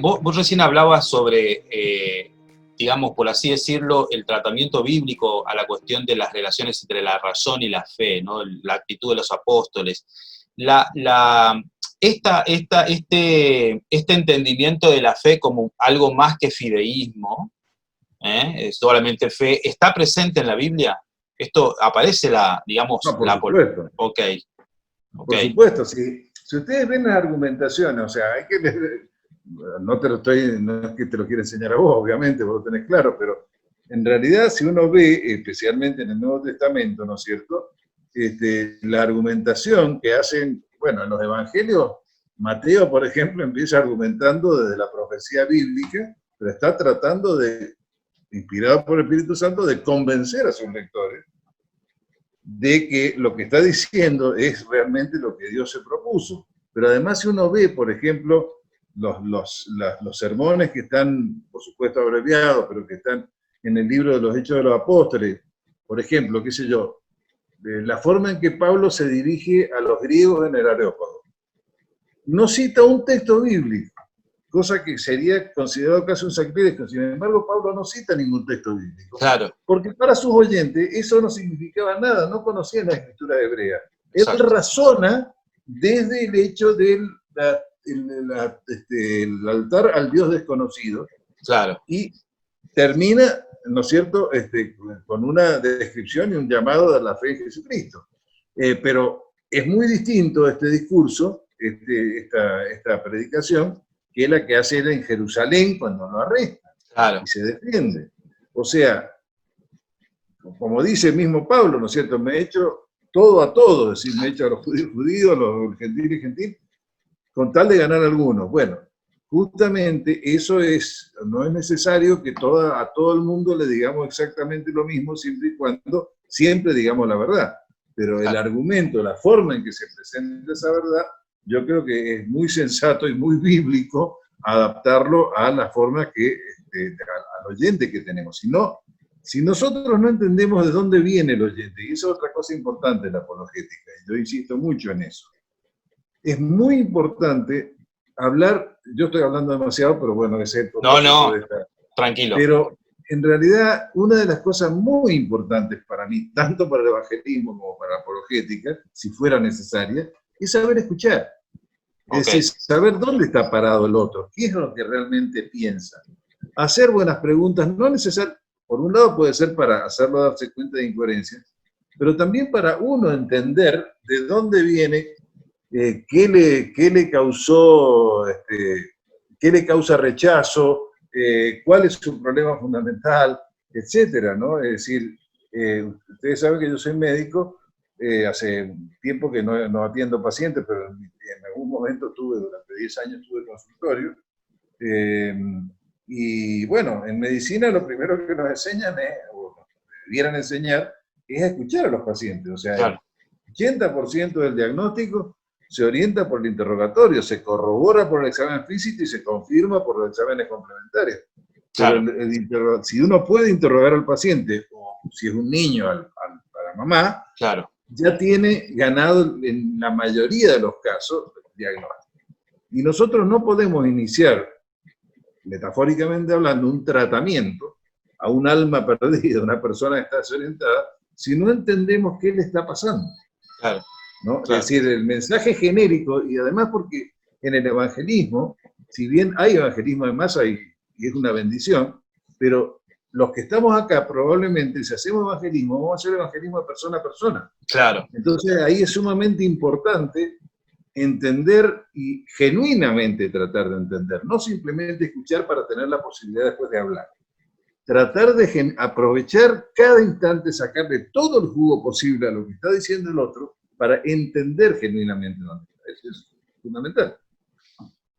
Vos recién hablabas sobre, digamos, por así decirlo, el tratamiento bíblico a la cuestión de las relaciones entre la razón y la fe, ¿no? La actitud de los apóstoles. Este entendimiento de la fe como algo más que fideísmo, es solamente fe, ¿está presente en la Biblia? Esto aparece No, por supuesto. Ok. Por supuesto, si ustedes ven las argumentaciones, o sea, hay que leer, no es que te lo quiera enseñar a vos, obviamente, vos lo tenés claro, pero en realidad si uno ve, especialmente en el Nuevo Testamento, ¿no es cierto?, la argumentación que hacen, bueno, en los evangelios, Mateo, por ejemplo, empieza argumentando desde la profecía bíblica, pero está tratando de, inspirado por el Espíritu Santo, de convencer a sus lectores de que lo que está diciendo es realmente lo que Dios se propuso. Pero además si uno ve, por ejemplo, los sermones que están, por supuesto, abreviados, pero que están en el libro de los Hechos de los Apóstoles, por ejemplo, qué sé yo, la forma en que Pablo se dirige a los griegos en el Areópago. No cita un texto bíblico, cosa que sería considerado casi un sacrilegio. Sin embargo, Pablo no cita ningún texto bíblico. Claro. Porque para sus oyentes eso no significaba nada, no conocían la escritura hebrea. Exacto. Él razona desde el hecho del el altar al Dios desconocido. Claro. Y termina, ¿no es cierto?, con una descripción y un llamado de la fe en Jesucristo. Pero es muy distinto este discurso, esta predicación, que es la que hace él en Jerusalén cuando lo arrestan. Claro. Y se defiende. O sea, como dice el mismo Pablo, ¿no es cierto?, me he hecho todo a todo, es decir, me he hecho a los judíos, a los gentiles, con tal de ganar algunos. Bueno, justamente eso no es necesario que a todo el mundo le digamos exactamente lo mismo, siempre y cuando siempre digamos la verdad. Pero el argumento, la forma en que se presenta esa verdad, yo creo que es muy sensato y muy bíblico adaptarlo a la forma al oyente que tenemos. Si nosotros no entendemos de dónde viene el oyente, y eso es otra cosa importante en la apologética, y yo insisto mucho en eso, es muy importante hablar, yo estoy hablando demasiado, pero bueno, ese es el propósito de esta. Tranquilo. Pero en realidad, una de las cosas muy importantes para mí, tanto para el evangelismo como para la apologética, si fuera necesaria, es saber escuchar. Es decir, saber dónde está parado el otro, qué es lo que realmente piensa. Hacer buenas preguntas, no necesariamente, por un lado puede ser para hacerlo darse cuenta de incoherencias, pero también para uno entender de dónde viene, qué le causó, qué le causa rechazo, cuál es su problema fundamental, etcétera, ¿no? Es decir, ustedes saben que yo soy médico, hace tiempo que no atiendo pacientes, pero en algún momento durante 10 años tuve consultorio, y bueno, en medicina lo primero que nos enseñan o nos debieran enseñar, es a escuchar a los pacientes. O sea, claro, el 80% del diagnóstico se orienta por el interrogatorio, se corrobora por el examen físico y se confirma por los exámenes complementarios. Claro. Pero si uno puede interrogar al paciente, o si es un niño, a la mamá, claro, ya tiene ganado en la mayoría de los casos el diagnóstico. Y nosotros no podemos iniciar, metafóricamente hablando, un tratamiento a un alma perdida, una persona que está desorientada, si no entendemos qué le está pasando. Claro. ¿No? Claro. Es decir, el mensaje genérico, y además porque en el evangelismo, si bien hay evangelismo de masa y es una bendición, pero los que estamos acá probablemente, si hacemos evangelismo, vamos a hacer evangelismo de persona a persona. Claro. Entonces ahí es sumamente importante entender y genuinamente tratar de entender, no simplemente escuchar para tener la posibilidad después de hablar. Tratar de aprovechar cada instante, sacarle todo el jugo posible a lo que está diciendo el otro, para entender genuinamente dónde está. Eso es fundamental.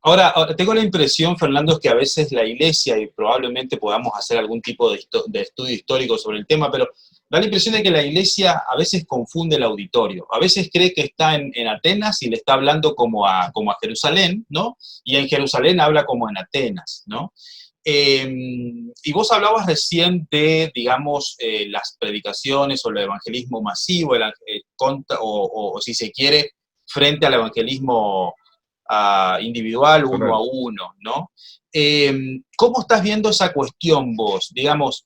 Ahora, tengo la impresión, Fernando, que a veces la Iglesia, y probablemente podamos hacer algún tipo de estudio histórico sobre el tema, pero da la impresión de que la Iglesia a veces confunde el auditorio. A veces cree que está en Atenas y le está hablando como a Jerusalén, ¿no? Y en Jerusalén habla como en Atenas, ¿no? Y vos hablabas recién de, digamos, las predicaciones o el evangelismo masivo, o si se quiere, frente al evangelismo individual, uno a uno, ¿no? ¿Cómo estás viendo esa cuestión vos? Digamos,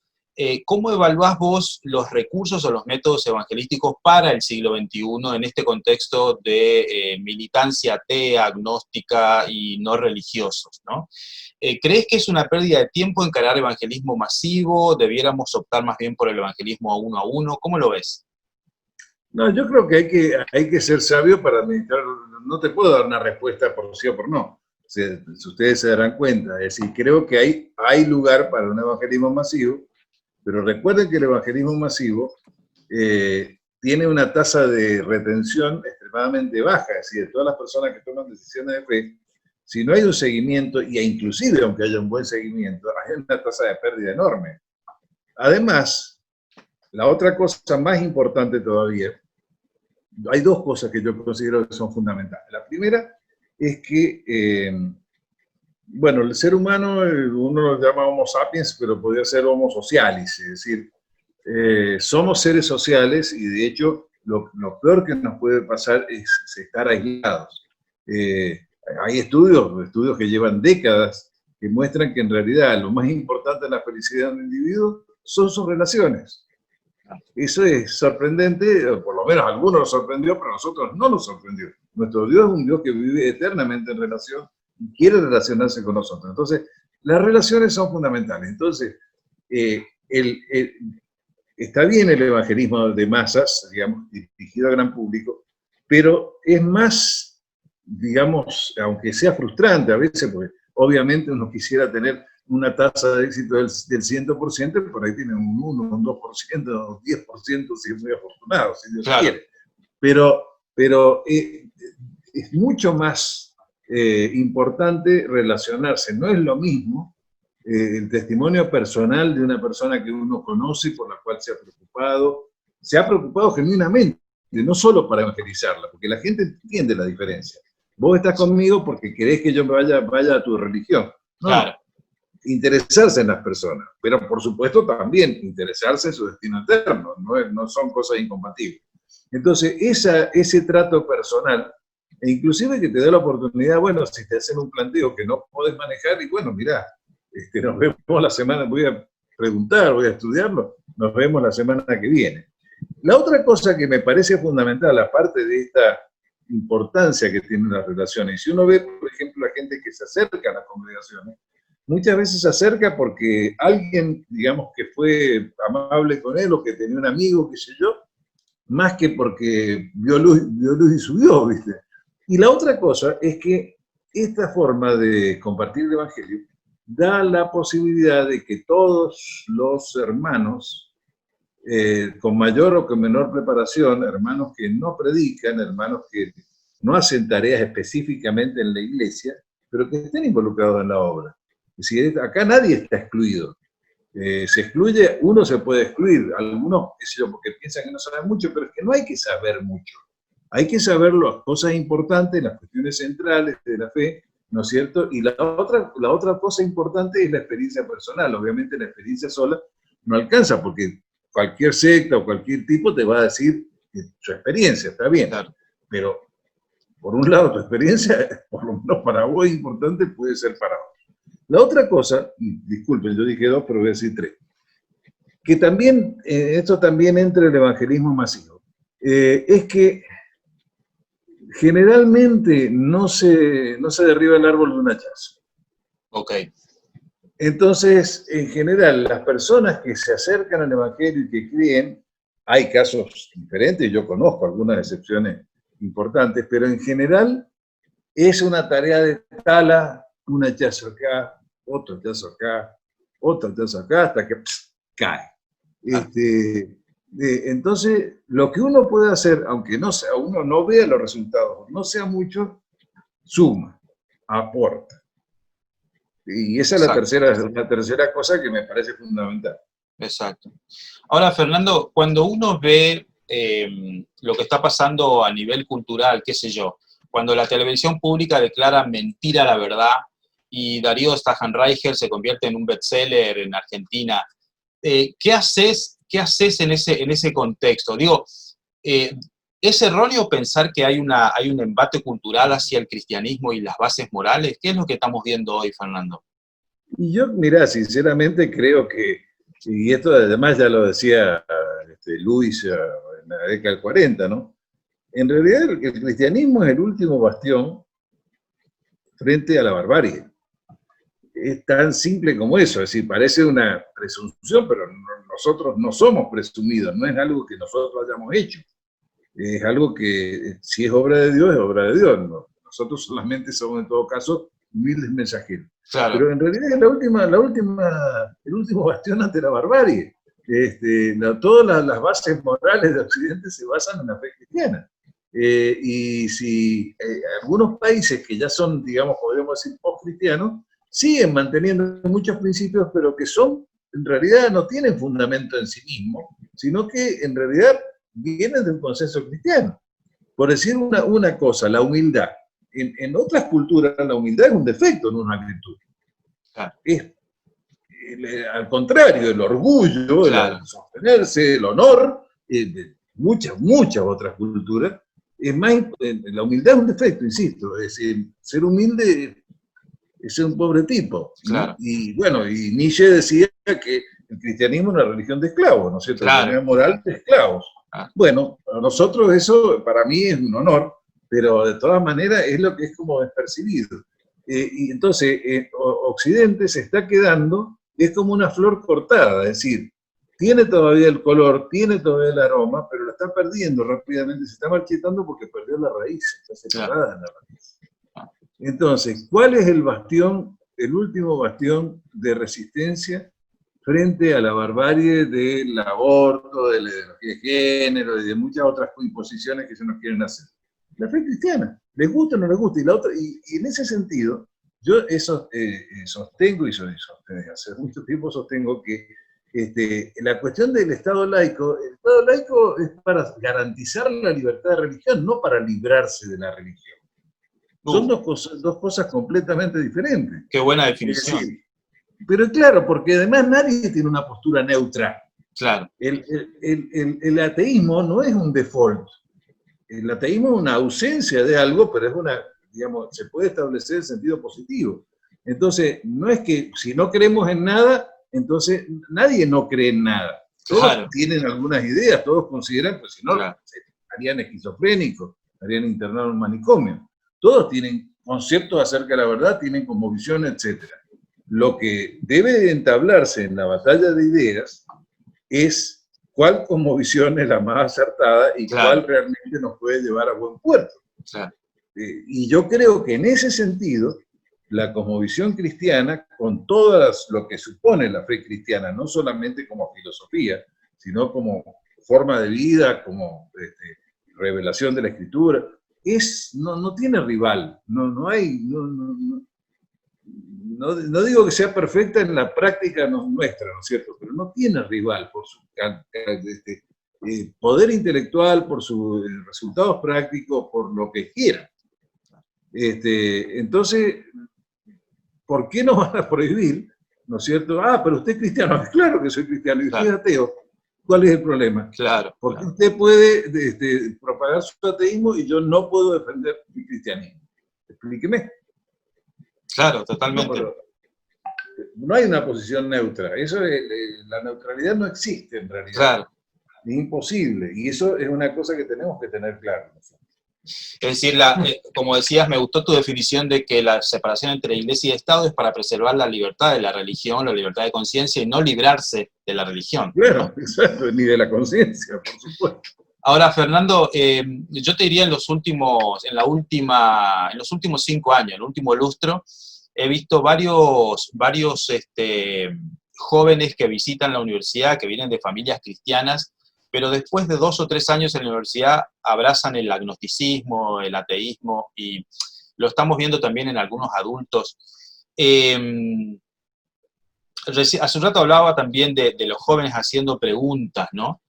¿cómo evaluás vos los recursos o los métodos evangelísticos para el siglo XXI en este contexto de militancia atea, agnóstica y no religiosos, ¿no? ¿Crees que es una pérdida de tiempo encarar evangelismo masivo? ¿Debiéramos optar más bien por el evangelismo a uno? ¿Cómo lo ves? No, yo creo que hay que ser sabio para administrar. No te puedo dar una respuesta por sí o por no. Si ustedes se darán cuenta, es decir, creo que hay lugar para un evangelismo masivo, pero recuerden que el evangelismo masivo tiene una tasa de retención extremadamente baja, es decir, de todas las personas que toman decisiones de fe, si no hay un seguimiento, y inclusive aunque haya un buen seguimiento, hay una tasa de pérdida enorme. Además, la otra cosa más importante todavía, hay dos cosas que yo considero que son fundamentales. La primera es que, bueno, el ser humano, uno lo llama Homo sapiens, pero podría ser Homo socialis, es decir, somos seres sociales y de hecho lo peor que nos puede pasar es estar aislados. Hay estudios que llevan décadas que muestran que en realidad lo más importante en la felicidad de un individuo son sus relaciones. Eso es sorprendente, o por lo menos a algunos nos sorprendió, pero a nosotros no nos sorprendió. Nuestro Dios es un Dios que vive eternamente en relación y quiere relacionarse con nosotros. Entonces, las relaciones son fundamentales. Entonces, está bien el evangelismo de masas, digamos, dirigido al gran público, pero es más, digamos, aunque sea frustrante a veces, porque obviamente uno quisiera tener una tasa de éxito del 100%, por ahí tiene un 1, un 2%, un 10% si es muy afortunado, si Dios quiere. Pero es mucho más importante relacionarse. No es lo mismo el testimonio personal de una persona que uno conoce, por la cual se ha preocupado genuinamente, no solo para evangelizarla, porque la gente entiende la diferencia. Vos estás conmigo porque querés que yo vaya a tu religión. No, claro. Interesarse en las personas, pero por supuesto también interesarse en su destino eterno, no son cosas incompatibles. Entonces, ese trato personal, e inclusive que te da la oportunidad, bueno, si te hacen un planteo que no podés manejar, y bueno, mirá, nos vemos la semana, voy a preguntar, voy a estudiarlo, nos vemos la semana que viene. La otra cosa que me parece fundamental, aparte de esta importancia que tienen las relaciones, si uno ve, por ejemplo, la gente que se acerca a las congregaciones, muchas veces se acerca porque alguien, digamos, que fue amable con él o que tenía un amigo, qué sé yo, más que porque vio luz y subió, ¿viste? Y la otra cosa es que esta forma de compartir el evangelio da la posibilidad de que todos los hermanos, con mayor o con menor preparación, hermanos que no predican, hermanos que no hacen tareas específicamente en la iglesia, pero que estén involucrados en la obra. Es decir, acá nadie está excluido. Se excluye, uno se puede excluir, algunos, qué sé yo, porque piensan que no saben mucho, pero es que no hay que saber mucho. Hay que saber las cosas importantes, las cuestiones centrales de la fe, ¿no es cierto? Y la otra cosa importante es la experiencia personal. Obviamente la experiencia sola no alcanza, porque cualquier secta o cualquier tipo te va a decir que su experiencia está bien. Claro. Pero, por un lado, tu experiencia, por lo menos para vos es importante, puede ser para vos. La otra cosa, disculpen, yo dije 2, pero voy a decir 3, que también, esto también entra en el evangelismo masivo, es que generalmente no se derriba el árbol de un hachazo. Ok. Entonces, en general, las personas que se acercan al evangelio y que creen, hay casos diferentes, yo conozco algunas excepciones importantes, pero en general es una tarea de tala, un hachazo acá, otro hachazo acá, otro hachazo acá, hasta que cae. Entonces, lo que uno puede hacer, aunque uno no vea los resultados, no sea mucho, suma, aporta. Y esa es la tercera cosa que me parece fundamental. Exacto. Ahora, Fernando, cuando uno ve lo que está pasando a nivel cultural, qué sé yo, cuando la televisión pública declara mentira la verdad y Darío Stajenreicher se convierte en un bestseller en Argentina, ¿qué haces en ese contexto? Digo, ¿Es erróneo pensar que hay un embate cultural hacia el cristianismo y las bases morales? ¿Qué es lo que estamos viendo hoy, Fernando? Y yo, mira, sinceramente creo que, y esto además ya lo decía Luis en la década del 40, ¿no? En realidad el cristianismo es el último bastión frente a la barbarie. Es tan simple como eso, es decir, parece una presunción, pero nosotros no somos presumidos, no es algo que nosotros hayamos hecho. Es algo que, si es obra de Dios, es obra de Dios. ¿No? Nosotros solamente somos, en todo caso, humildes mensajeros. Claro. Pero en realidad es el último bastión ante la barbarie. Todas las bases morales de Occidente se basan en la fe cristiana. Y si algunos países que ya son, digamos, podríamos decir, post-cristianos, siguen manteniendo muchos principios, pero que son, en realidad, no tienen fundamento en sí mismos, sino que, en realidad, vienen de un consenso cristiano. Por decir una cosa, la humildad. En otras culturas la humildad es un defecto, no una virtud. Es, al contrario, el orgullo, claro, el sostenerse, el honor, muchas otras culturas, es más, la humildad es un defecto, insisto. Es decir, ser humilde es ser un pobre tipo. Claro. Y bueno, y Nietzsche decía que el cristianismo es una religión de esclavos, ¿no es cierto? Claro. Una moral de esclavos. Bueno, para nosotros eso, para mí es un honor, pero de todas maneras es lo que es como despercibido. Y entonces, Occidente se está quedando, es como una flor cortada, es decir, tiene todavía el color, tiene todavía el aroma, pero la está perdiendo rápidamente, se está marchitando porque perdió la raíz, está separada en la raíz. Entonces, ¿cuál es el bastión, el último bastión de resistencia frente a la barbarie del aborto, de la ideología de género y de muchas otras imposiciones que se nos quieren hacer? La fe cristiana, les gusta o no les gusta. Y en ese sentido, yo eso sostengo, y hace mucho tiempo sostengo que la cuestión del Estado laico, el Estado laico es para garantizar la libertad de religión, no para librarse de la religión. Son dos cosas completamente diferentes. Qué buena definición. Pero claro, porque además nadie tiene una postura neutra. Claro. El ateísmo no es un default. El ateísmo es una ausencia de algo, pero es una, digamos, se puede establecer en sentido positivo. Entonces, no es que si no creemos en nada, entonces nadie no cree en nada. Todos tienen algunas ideas, todos consideran, pues si no, estarían esquizofrénicos, estarían internados en un manicomio. Todos tienen conceptos acerca de la verdad, tienen cosmovisión, etc. Lo que debe entablarse en la batalla de ideas es cuál cosmovisión es la más acertada y cuál realmente nos puede llevar a buen puerto. Y yo creo que en ese sentido, la cosmovisión cristiana, con todo lo que supone la fe cristiana, no solamente como filosofía, sino como forma de vida, como revelación de la Escritura, no tiene rival, no digo que sea perfecta en la práctica nuestra, ¿no es cierto? Pero no tiene rival por su poder intelectual, por sus resultados prácticos, por lo que quiera. Entonces, ¿por qué nos van a prohibir, ¿no es cierto? Pero usted es cristiano. Claro que soy cristiano y usted es ateo. ¿Cuál es el problema? Claro. Porque usted puede propagar su ateísmo y yo no puedo defender mi cristianismo. Explíqueme. Claro, totalmente. No hay una posición neutra. La neutralidad no existe en realidad. Claro. Es imposible. Y eso es una cosa que tenemos que tener claro. Es decir, como decías, me gustó tu definición de que la separación entre Iglesia y Estado es para preservar la libertad de la religión, la libertad de conciencia y no librarse de la religión. Claro, exacto, ni de la conciencia, por supuesto. Ahora, Fernando, yo te diría en los últimos 5 años, en el último lustro, he visto varios jóvenes que visitan la universidad, que vienen de familias cristianas, pero después de 2 o 3 años en la universidad abrazan el agnosticismo, el ateísmo, y lo estamos viendo también en algunos adultos. Hace un rato hablaba también de los jóvenes haciendo preguntas, ¿no?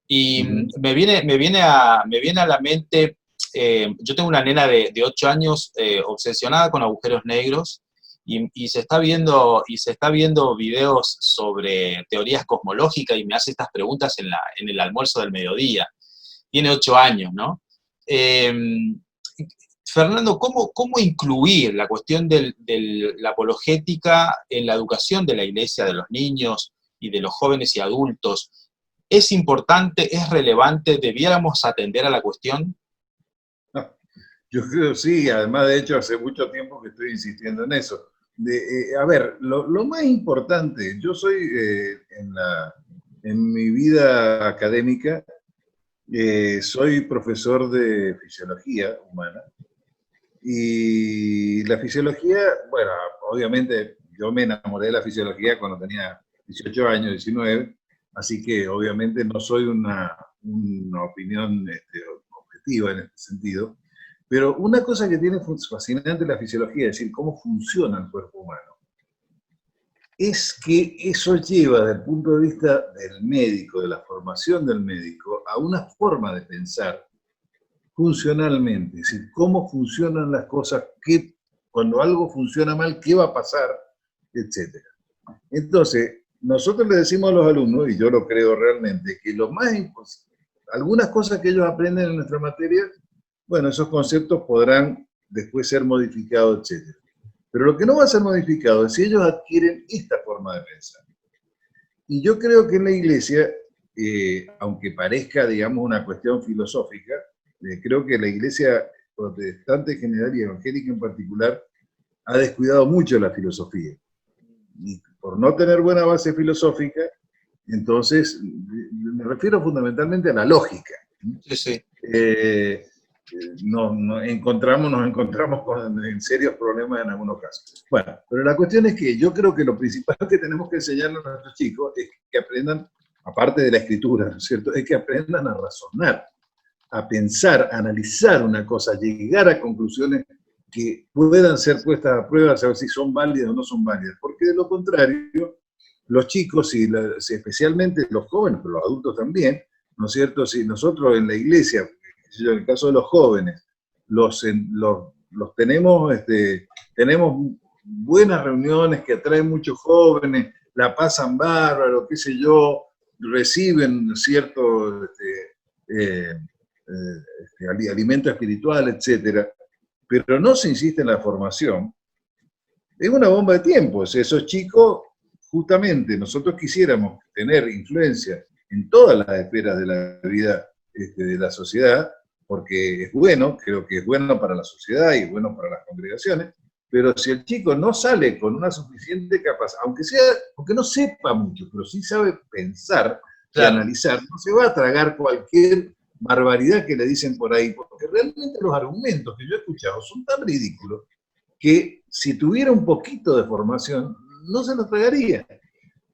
Y me viene a la mente, yo tengo una nena de 8 años obsesionada con agujeros negros, y se está viendo videos sobre teorías cosmológicas y me hace estas preguntas en el almuerzo del mediodía. Tiene 8 años, ¿no? Fernando, ¿cómo incluir la cuestión de la apologética en la educación de la Iglesia, de los niños y de los jóvenes y adultos? ¿Es importante, es relevante, debiéramos atender a la cuestión? Yo creo sí, además de hecho hace mucho tiempo que estoy insistiendo en eso. A ver, lo más importante, yo soy en mi vida académica, soy profesor de fisiología humana, y la fisiología, bueno, obviamente yo me enamoré de la fisiología cuando tenía 18 años, 19, así que obviamente no soy una opinión objetiva en este sentido, pero una cosa que tiene fascinante la fisiología, es decir, cómo funciona el cuerpo humano, es que eso lleva desde el punto de vista del médico, de la formación del médico, a una forma de pensar funcionalmente, es decir, cómo funcionan las cosas, cuando algo funciona mal, qué va a pasar, etc. Entonces, nosotros le decimos a los alumnos, y yo lo creo realmente, que algunas cosas que ellos aprenden en nuestra materia, bueno, esos conceptos podrán después ser modificados, etc. Pero lo que no va a ser modificado es si ellos adquieren esta forma de pensar. Y yo creo que en la Iglesia, aunque parezca, digamos, una cuestión filosófica, creo que la Iglesia protestante en general y evangélica en particular ha descuidado mucho la filosofía. Y por no tener buena base filosófica, entonces, me refiero fundamentalmente a la lógica. Sí, sí. Nos encontramos en serios problemas en algunos casos. Bueno, pero la cuestión es que yo creo que lo principal que tenemos que enseñarle a nuestros chicos es que aprendan, aparte de la escritura, ¿no es cierto?, es que aprendan a razonar, a pensar, a analizar una cosa, llegar a conclusiones que puedan ser puestas a prueba, saber si son válidas o no son válidas, porque de lo contrario, los chicos, especialmente los jóvenes, pero los adultos también, ¿no es cierto?, si nosotros en la Iglesia, en el caso de los jóvenes, los tenemos buenas reuniones que atraen muchos jóvenes, la pasan bárbaro, qué sé yo, reciben cierto alimento espiritual, etcétera, pero no se insiste en la formación, es una bomba de tiempo. Esos chicos, justamente, nosotros quisiéramos tener influencia en todas las esferas de la vida de la sociedad, porque es bueno, creo que es bueno para la sociedad y es bueno para las congregaciones, pero si el chico no sale con una suficiente capacidad, aunque no sepa mucho, pero sí sabe pensar y analizar, no se va a tragar cualquier barbaridad que le dicen por ahí, porque realmente los argumentos que yo he escuchado son tan ridículos que si tuviera un poquito de formación, no se los tragaría.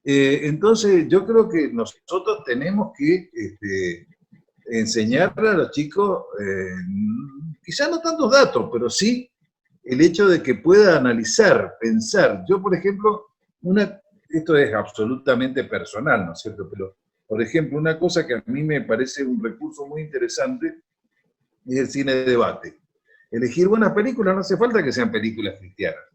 Entonces yo creo que nosotros tenemos que enseñarle a los chicos, quizá no tantos datos, pero sí el hecho de que pueda analizar, pensar. Yo, por ejemplo, esto es absolutamente personal, ¿no es cierto? Pero, por ejemplo, una cosa que a mí me parece un recurso muy interesante es el cine de debate. Elegir buenas películas, no hace falta que sean películas cristianas,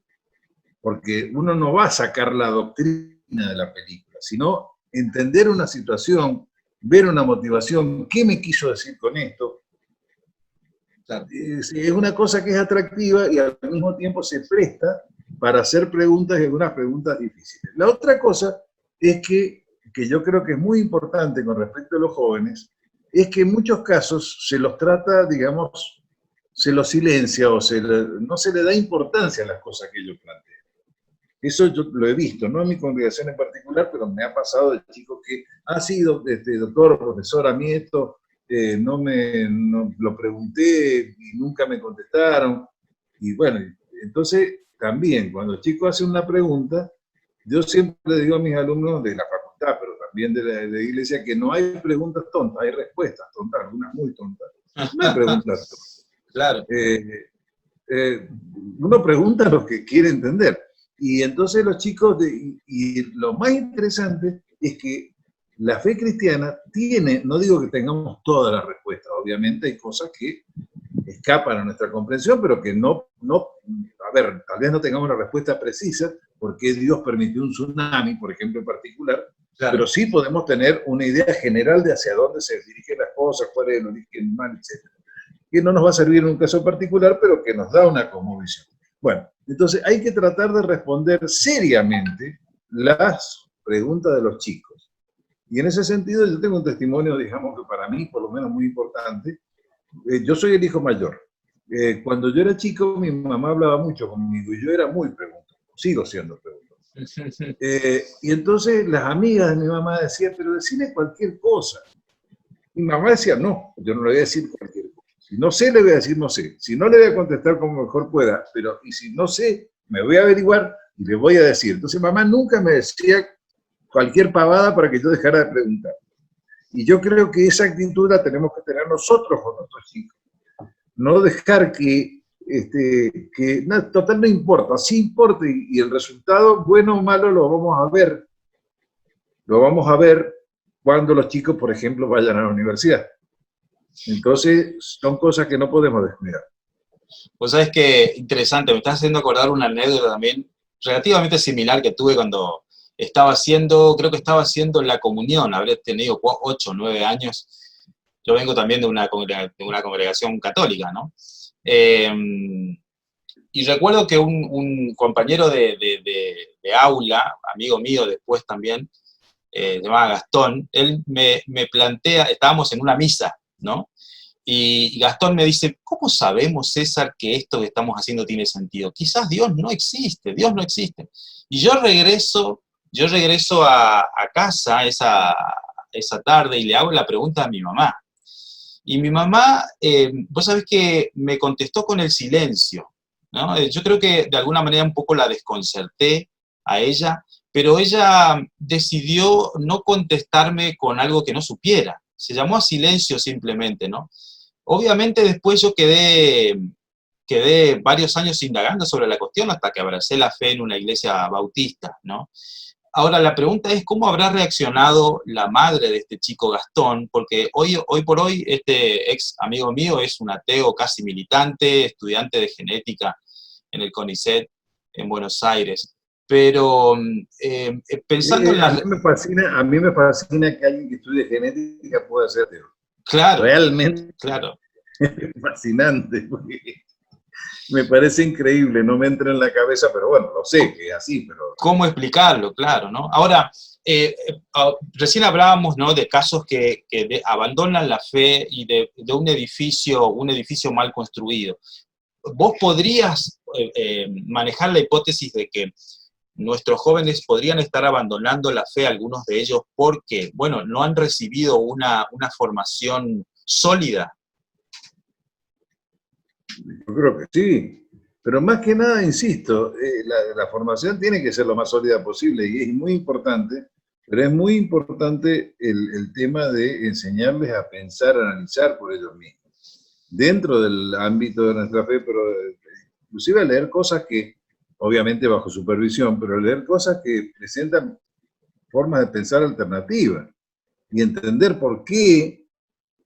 porque uno no va a sacar la doctrina de la película, sino entender una situación, ver una motivación, ¿qué me quiso decir con esto? Es una cosa que es atractiva y al mismo tiempo se presta para hacer preguntas y algunas preguntas difíciles. La otra cosa es que yo creo que es muy importante con respecto a los jóvenes, es que en muchos casos se los trata, digamos, se los silencia o no se le da importancia a las cosas que ellos plantean. Eso yo lo he visto, no en mi congregación en particular, pero me ha pasado de chicos que ha sido doctor, profesor, a mí esto no lo pregunté y nunca me contestaron. Y bueno, entonces también cuando el chico hace una pregunta, yo siempre le digo a mis alumnos de la facultad, pero también de la iglesia, que no hay preguntas tontas, hay respuestas tontas, algunas muy tontas. No hay preguntas tontas. Claro. Uno pregunta lo que quiere entender. Y entonces los chicos, y lo más interesante es que la fe cristiana tiene, no digo que tengamos todas las respuestas, obviamente hay cosas que escapan a nuestra comprensión, pero que a ver, tal vez no tengamos la respuesta precisa, porque Dios permitió un tsunami, por ejemplo, en particular, claro, pero sí podemos tener una idea general de hacia dónde se dirigen las cosas, cuál es el origen mal, etc. que no nos va a servir en un caso particular, pero que nos da una cosmovisión. Bueno, entonces hay que tratar de responder seriamente las preguntas de los chicos. Y en ese sentido yo tengo un testimonio, digamos, que para mí, por lo menos muy importante. Yo soy el hijo mayor. Cuando yo era chico, mi mamá hablaba mucho conmigo y yo era muy preguntón. Sigo siendo preguntón. Y entonces las amigas de mi mamá decían, pero decime cualquier cosa. Mi mamá decía, no, yo no le voy a decir cualquier cosa. Si no sé, le voy a decir no sé. Si no, le voy a contestar como mejor pueda. Pero, y si no sé, me voy a averiguar y le voy a decir. Entonces mamá nunca me decía cualquier pavada para que yo dejara de preguntar. Y yo creo que esa actitud la tenemos que tener nosotros con nuestros chicos. No dejar que no, total no importa, sí importa y el resultado, bueno o malo, lo vamos a ver. Lo vamos a ver cuando los chicos, por ejemplo, vayan a la universidad. Entonces, son cosas que no podemos descuidar. Pues sabes que interesante, me estás haciendo acordar una anécdota también relativamente similar que tuve cuando estaba haciendo, creo que estaba haciendo la comunión, habré tenido 8 o 9 años. Yo vengo también de una congregación católica, ¿no? Y recuerdo que un compañero de aula, amigo mío después también, se llamaba Gastón, él me plantea, estábamos en una misa, ¿no? Y Gastón me dice, ¿cómo sabemos, César, que esto que estamos haciendo tiene sentido? Quizás Dios no existe, Dios no existe. Y yo regreso a casa esa tarde y le hago la pregunta a mi mamá. Y mi mamá, vos sabés que me contestó con el silencio, ¿no? Yo creo que de alguna manera un poco la desconcerté a ella, pero ella decidió no contestarme con algo que no supiera. Se llamó a silencio simplemente, ¿no? Obviamente después yo quedé varios años indagando sobre la cuestión hasta que abracé la fe en una iglesia bautista, ¿no? Ahora, la pregunta es, ¿cómo habrá reaccionado la madre de este chico Gastón? Porque hoy por hoy este ex amigo mío es un ateo casi militante, estudiante de genética en el CONICET en Buenos Aires. Pero pensando en a mí me fascina que alguien que estudie genética pueda ser ateo. Claro, realmente claro. fascinante, porque me parece increíble, no me entra en la cabeza, pero bueno, lo sé que es así, pero... ¿Cómo explicarlo? Claro, ¿no? Ahora, recién hablábamos, ¿no?, de casos que abandonan la fe y de un edificio mal construido. ¿Vos podrías manejar la hipótesis de que nuestros jóvenes podrían estar abandonando la fe, algunos de ellos, porque, bueno, no han recibido una formación sólida? Yo creo que sí, pero más que nada, insisto, la formación tiene que ser lo más sólida posible y es muy importante, pero es muy importante el tema de enseñarles a pensar, a analizar por ellos mismos, dentro del ámbito de nuestra fe, pero inclusive a leer cosas que, obviamente bajo supervisión, pero leer cosas que presentan formas de pensar alternativas y entender por qué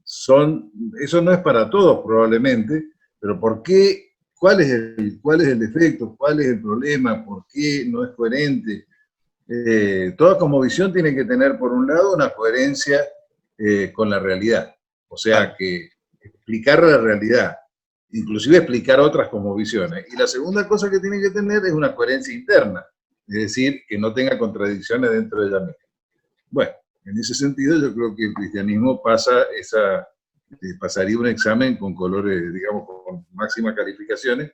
eso no es para todos probablemente, pero por qué, cuál es el defecto, cuál es el problema, por qué no es coherente. Toda cosmovisión tiene que tener, por un lado, una coherencia con la realidad, o sea, que explicar la realidad, inclusive explicar otras cosmovisiones. Y la segunda cosa que tiene que tener es una coherencia interna, es decir, que no tenga contradicciones dentro de ella misma. Bueno, en ese sentido yo creo que el cristianismo pasaría un examen con colores, digamos, con máximas calificaciones,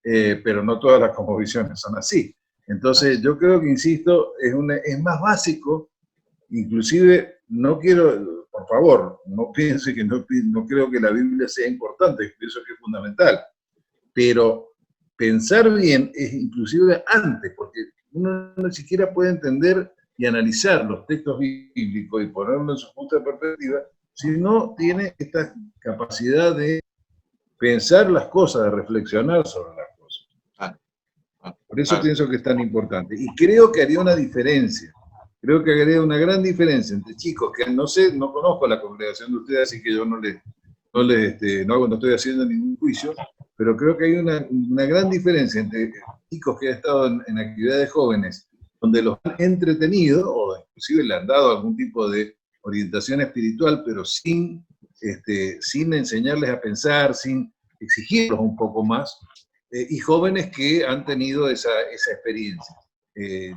pero no todas las cosmovisiones son así. Entonces yo creo que, insisto, es más básico, inclusive no quiero, por favor, no piense que no creo que la Biblia sea importante, pienso que es fundamental, pero pensar bien es inclusive antes, porque uno ni siquiera puede entender y analizar los textos bíblicos y ponerlo en su punto de perspectiva si no tiene esta capacidad de pensar las cosas, de reflexionar sobre las cosas. Por eso pienso que es tan importante. Y creo que haría una diferencia. Creo que haría una gran diferencia entre chicos que no sé, no conozco la congregación de ustedes, así que yo no estoy haciendo ningún juicio, pero creo que hay una gran diferencia entre chicos que han estado en actividades jóvenes, donde los han entretenido, o inclusive le han dado algún tipo de orientación espiritual, pero sin sin enseñarles a pensar, sin exigirlos un poco más, y jóvenes que han tenido esa experiencia.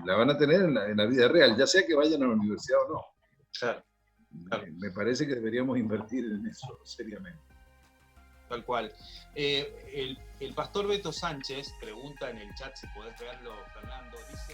La van a tener en la vida real, ya sea que vayan a la universidad o no. Claro, claro. Me parece que deberíamos invertir en eso seriamente. Tal cual. El pastor Beto Sánchez pregunta en el chat, si podés verlo, Fernando, dice...